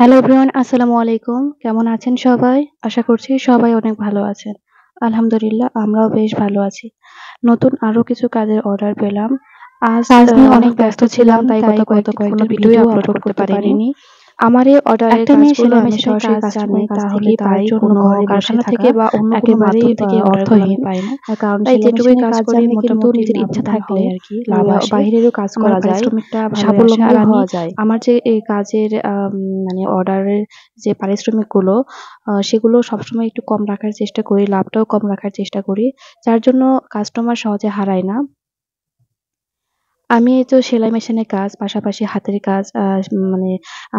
Hello everyone, আসসালামু আলাইকুম। কেমন আছেন সবাই? আশা করছি সবাই অনেক ভালো আছেন। আলহামদুলিল্লাহ আমরাও বেশ ভালো আছি। নতুন আরো কিছু কাজের অর্ডার পেলাম। আজ কাজ নিয়ে অনেক অনেক ব্যস্ত ব্যস্ত ছিলাম, ছিলাম, তাই তাই গত কয়েকদিন কয়েকটা কোনো ভিডিওই ভিডিও আপলোড আপলোড করতে করতে পারিনি। পারিনি। আমার এই অর্ডারের একটা মেয়ে কাজগুলো সেলাই আমি মেশিনের সরাসরি কাজ জানে, কাস্টমারের কাছ তাহলে থেকেই তার পাই। জন্য কোনো ঘরে বসে কারখানা থাকা থেকে বা অন্য কোনো একেবারেই মাধ্যম থেকে অর্ডারগুলো আমি অর্থহীন। পাই না। কারণ তাই সেলাই যেটুকুই মেশিনের কাজ কাজ করি জানলে মোটামুটি কিন্তু নিজের ইচ্ছা লাভবান থাকলে হয় আরকি, লাভ আসে। বাহিরেরও কাজ আমার করা যায়, পারিশ্রমিকটা ভালোই আসে। স্বাবলম্বী আর আমি হওয়া যায়। আমার যে এই কাজের মানে অর্ডারের যে পারিশ্রমিকগুলো সেগুলো সবসময় একটু কম রাখার চেষ্টা করি, লাভটাও কম রাখার চেষ্টা করি। যার জন্য কাস্টমার সহজে হারাই না। আমি এই তো সেলাই মেশিনের কাজ, পাশাপাশি হাতের কাজ, মানে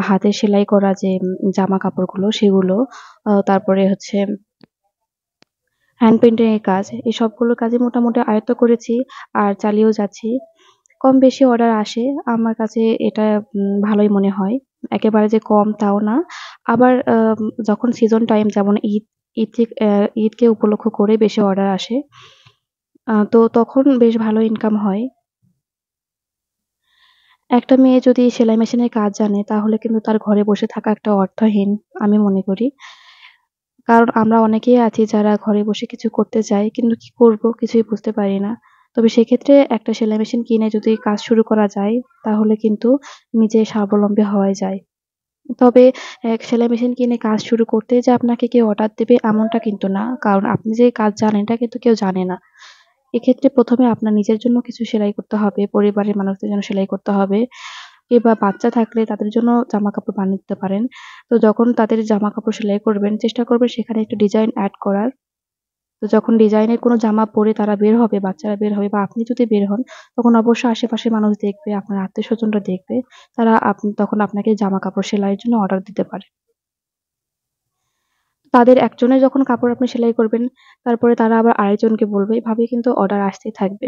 হাতের সেলাই করা যে জামা কাপড়গুলো সেগুলো, তারপরে হচ্ছে হ্যান্ড পেইন্টিং এর কাজ, এই সবগুলো কাজই মোটামুটি আয়ত্ত করেছি আর চালিয়েও যাচ্ছি। কম বেশি অর্ডার আসে। আমার কাছে এটা ভালোই মনে হয়। একেবারে যে কম তাও না। আবার যখন সিজন টাইম যেমন ঈদকে উপলক্ষ করে বেশি অর্ডার আসে। তো তখন বেশ ভালো ইনকাম হয়। একটা মেয়ে যদি সেলাই মেশিনের কাজ জানে তাহলে কিন্তু তার ঘরে বসে থাকা একটা অর্থহীন, আমি মনে করি। কারণ আমরা অনেকেই আছি যারা ঘরে বসে কিছু করতে চাই কিন্তু কি করব কিছুই বুঝতে পারি না। তবে সেক্ষেত্রে একটা সেলাই মেশিন কিনে যদি কাজ শুরু করা যায় তাহলে কিন্তু নিজে স্বাবলম্বী হওয়া যায়। তবে সেলাই মেশিন কিনে কাজ শুরু করতেই যে আপনাকে কেউ অর্ডার দেবে এমনটা কিন্তু না। কারণ আপনি যে কাজ জানেন এটা কিন্তু কেউ জানে না। এক্ষেত্রে ১ম এ আপনার নিজের জন্য কিছু সেলাই করতে হবে, পরিবারের মানুষদের জন্য সেলাই করতে হবে। কিংবা বাচ্চা থাকলে তাদের জন্য জামাকাপড় বানিয়ে দিতে পারেন। তো যখন তাদের জামাকাপড় সেলাই করবেন, চেষ্টা করবেন সেখানে একটু ডিজাইন এড করার। তো যখন ডিজাইনের কোনো জামা পরে তারা বের হবে, বাচ্চারা বের হবে বা আপনি যদি বের হন, তখন অবশ্যই আশেপাশের মানুষ দেখবে, আপনার আত্মীয়স্বজনরা দেখবে। তারা তখন আপনাকে জামাকাপড় সেলাইয়ের জন্য অর্ডার দিতে পারে। তাদের একজনের যখন কাপড় আপনি সেলাই করবেন, তারপরে তারা আবার আরেকজনকে বলবে। এভাবেই কিন্তু অর্ডার আসতেই থাকবে।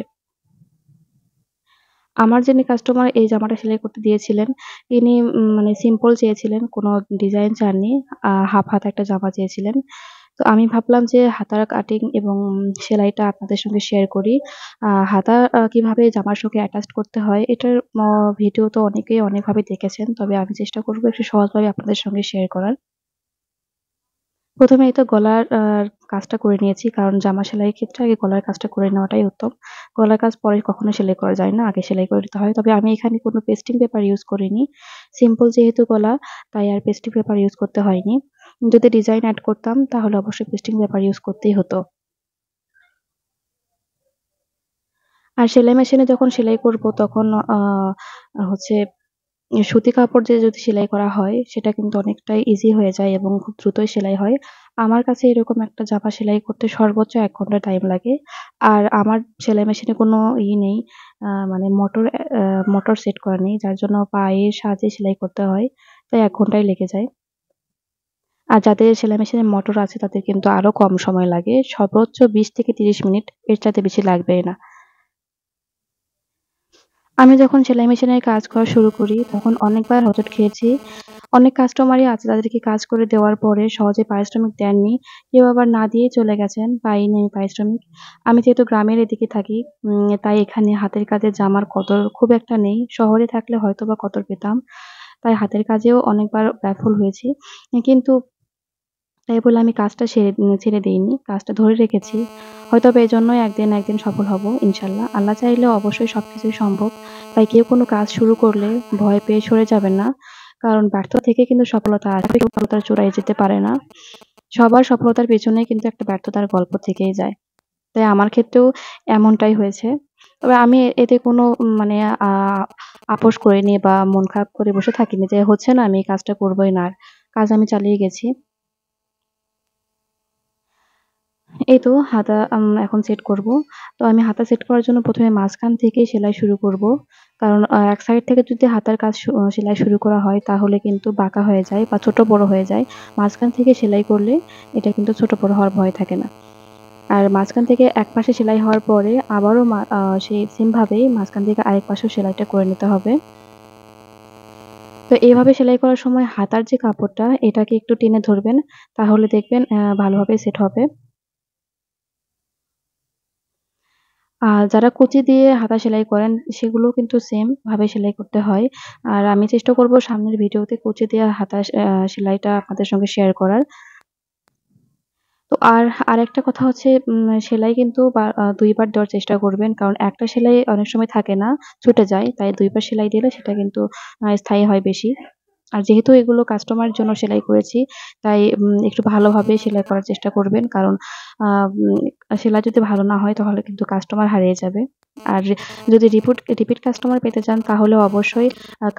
আমার যিনি কাস্টমার এই জামাটা সেলাই করতে দিয়েছিলেন, তিনি মানে সিম্পল চেয়েছিলেন, কোনো ডিজাইন চাননি। হাফ হাতা একটা জামা চেয়েছিলেন। তো আমি ভাবলাম যে হাতার কাটিং এবং সেলাইটা আপনাদের সঙ্গে শেয়ার করি। হাতা কিভাবে জামার সঙ্গে অ্যাটাচড করতে হয় এটার ভিডিও তো অনেকেই অনেকভাবে দেখেছেন। তবে আমি চেষ্টা করব একটু সহজভাবে আপনাদের সঙ্গে শেয়ার করার। ১ম এই তো গলার কাজটা করে নিয়েছি। কারণ জামা সেলাইয়ের ক্ষেত্রে আগে গলার কাজটা করে নেওয়াটাই উত্তম। গলার কাজ পরে কখনো সেলাই করা যায় না। আগে সেলাই করে নিতে হয়। তবে আমি এখানে কোনো পেস্টিং পেপার ইউজ করিনি। সিম্পল যেহেতু গলা তাই আর পেস্টিং পেপার ইউজ করতে হয়নি। যদি ডিজাইন এড করতাম তাহলে অবশ্যই পেস্টিং পেপার ইউজ করতেই হতো। আর সেলাই মেশিনে যখন সেলাই করব তখন আ হচ্ছে সুতি কাপড় দিয়ে যদি সেলাই করা হয় সেটা কিন্তু অনেকটাই ইজি হয়ে যায় এবং খুব দ্রুতই সেলাই হয়। আমার কাছে এরকম একটা জামা সেলাই করতে সর্বোচ্চ ১ ঘন্টা টাইম লাগে। আর আমার সেলাই মেশিনে কোনো নেই, মানে মোটর সেট করা নেই। যার জন্য পায়ের সাহায্যে সেলাই করতে হয়। তাই ১ ঘন্টাই লেগে যায়। আর যাদের সেলাই মেশিনে মোটর আছে তাদের কিন্তু আরো কম সময় লাগে। সর্বোচ্চ ২০ থেকে ৩০ মিনিট, এর চাইতে বেশি লাগবেই না। আমি যখন সেলাই মেশিনের কাজ করা শুরু করি তখন অনেকবার হোঁচট খেয়েছি। অনেক কাস্টমারই আছে তাদেরকে কাজ করে দেওয়ার পরে সহজে পারিশ্রমিক দেননি। কেউ আবার না দিয়েই চলে গেছেন, পাইনি আমি পারিশ্রমিক। আমি যেহেতু গ্রামের এদিকে থাকি, তাই এখানে হাতের কাজের জামার কদর খুব একটা নেই। শহরে থাকলে হয়তোবা কদর পেতাম। তাই হাতের কাজেও অনেকবার ব্যাফল হয়েছি। কিন্তু তাই বলে আমি কাজটা ছেড়ে দেইনি। কাজটা ধরে রেখেছি। হয়তোবা এজন্যই একদিন না একদিন সফল হব ইনশাআল্লাহ। আল্লাহ চাইলে অবশ্যই সবকিছুই সম্ভব। তাই কেউ কোনো কাজ শুরু করলে ভয় পেয়ে সরে যাবেন না। কারণ ব্যর্থতা থেকে কিন্তু সফলতা আসবে। সফলতার চূড়ায় যেতে পারে না। সবার সফলতার পেছনে কিন্তু একটা ব্যর্থতার গল্প থেকেই যায়। তাই আমার ক্ষেত্রেও এমনটাই হয়েছে। তবে আমি এতে কোনো মানে আ আপোস করিনি বা মন খারাপ করে বসে থাকিনি যে হচ্ছে না আমি এই কাজটা করবোই না আর। কাজ আমি চালিয়ে গেছি। এই তো হাতা এখন সেট করব। তো আমি হাতা সেট করার জন্য ১ম এ মাঝখান থেকেই সেলাই শুরু করব। কারণ এক সাইড থেকে যদি হাতার কাজ সেলাই শুরু করা হয় তাহলে কিন্তু বাঁকা হয়ে যায় বা ছোট বড় হয়ে যায়। মাঝখান থেকে সেলাই করলে এটা কিন্তু ছোট বড় হওয়ার ভয় থাকে না। আর মাঝখান থেকে এক পাশে সেলাই হওয়ার পরে আবারও সেই সেম ভাবেই মাঝখান থেকে আরেক পাশেও সেলাইটা করে নিতে হবে। তো এভাবে সেলাই করার সময় হাতার যে কাপড়টা এটাকে একটু টেনে ধরবেন। তাহলে দেখবেন ভালোভাবে সেট হবে। আর যারা কুচি দিয়ে হাতা সেলাই করেন সেগুলো কিন্তু সেম ভাবে সেলাই করতে হয়। আর আমি চেষ্টা করব সামনের ভিডিওতে কুচি দিয়ে হাতা সেলাইটা আপনাদের সঙ্গে শেয়ার করার। তো আরেকটা কথা হচ্ছে সেলাই কিন্তু ২ বার দেওয়ার চেষ্টা করবেন। কারণ একটা সেলাই অনেক সময় থাকে না, ছুটে যায়। তাই ২ বার সেলাই দিলে সেটা কিন্তু স্থায়ী হয় বেশি। আর যেহেতু এগুলো কাস্টমারের জন্য সেলাই করেছি, তাই একটু ভালোভাবে সেলাই করার চেষ্টা করবেন। কারণ আ উম সেলাই যদি ভালো না হয় তাহলে কিন্তু কাস্টমার হারিয়ে যাবে। আর যদি রিপিট কাস্টমার পেতে চান তাহলে অবশ্যই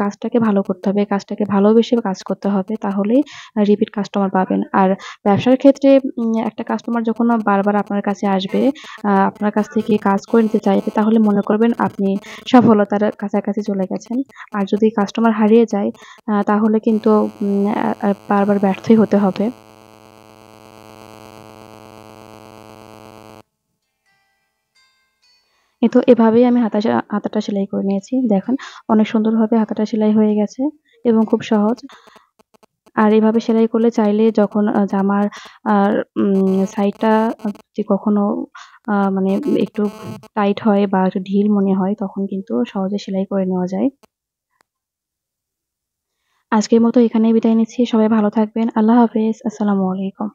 কাজটাকে ভালো করতে হবে। কাজটাকে ভালোবেসে কাজ করতে হবে। তাহলেই রিপিট কাস্টমার পাবেন। আর ব্যবসার ক্ষেত্রে একটা কাস্টমার যখন বারবার আপনার কাছে আসবে, আপনার কাছ থেকে কাজ করে নিতে চাইবে তাহলে মনে করবেন আপনি সফলতার কাছাকাছি চলে গেছেন। আর যদি কাস্টমার হারিয়ে যায় তাহলে কিন্তু বারবার ব্যর্থই হতে হবে। তো এভাবেই আমি হাতাটা সেলাই করে নিয়েছি। দেখেন অনেক সুন্দরভাবে হাতাটা সেলাই হয়ে গেছে এবং খুব সহজ। আর এভাবে সেলাই করলে চাইলে যখন জামার আর সাইডটা যদি কখনো মানে একটু টাইট হয় বা একটু ঢিল মনে হয় তখন কিন্তু সহজে সেলাই করে নেওয়া যায়। আজকের মতো এখানেই বিদায় নিচ্ছি। সবাই ভালো থাকবেন। আল্লাহ হাফেজ। আসসালামু আলাইকুম।